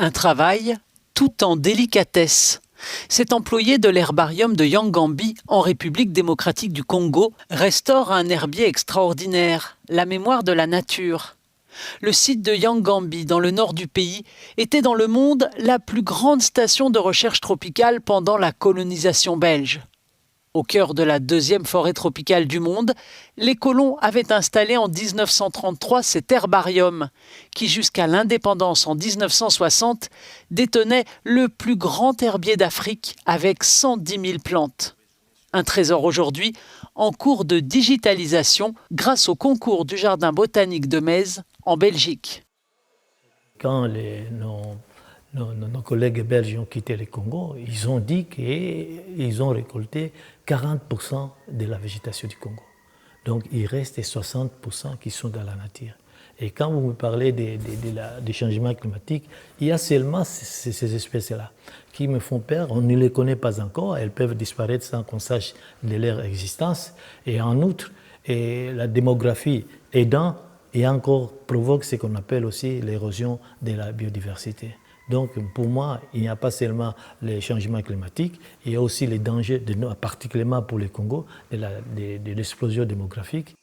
Un travail tout en délicatesse. Cet employé de l'herbarium de Yangambi, en République démocratique du Congo, restaure un herbier extraordinaire, la mémoire de la nature. Le site de Yangambi, dans le nord du pays, était dans le monde la plus grande station de recherche tropicale pendant la colonisation belge. Au cœur de la deuxième forêt tropicale du monde, les colons avaient installé en 1933 cet herbarium, qui jusqu'à l'indépendance en 1960 détenait le plus grand herbier d'Afrique avec 110 000 plantes. Un trésor aujourd'hui en cours de digitalisation grâce au concours du Jardin botanique de Metz en Belgique. Quand nos collègues belges ont quitté le Congo, ils ont dit qu'ils ont récolté 40% de la végétation du Congo. Donc il reste 60% qui sont dans la nature. Et quand vous me parlez des changements climatiques, il y a seulement ces espèces-là qui me font peur. On ne les connaît pas encore, elles peuvent disparaître sans qu'on sache de leur existence. Et en outre, la démographie aidant, et encore provoque ce qu'on appelle aussi l'érosion de la biodiversité. Donc pour moi, il n'y a pas seulement les changements climatiques, il y a aussi les dangers, particulièrement pour le Congo, de l'explosion démographique.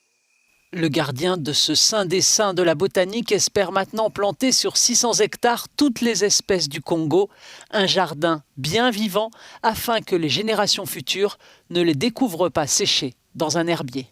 Le gardien de ce saint des saints de la botanique espère maintenant planter sur 600 hectares toutes les espèces du Congo, un jardin bien vivant afin que les générations futures ne les découvrent pas séchés dans un herbier.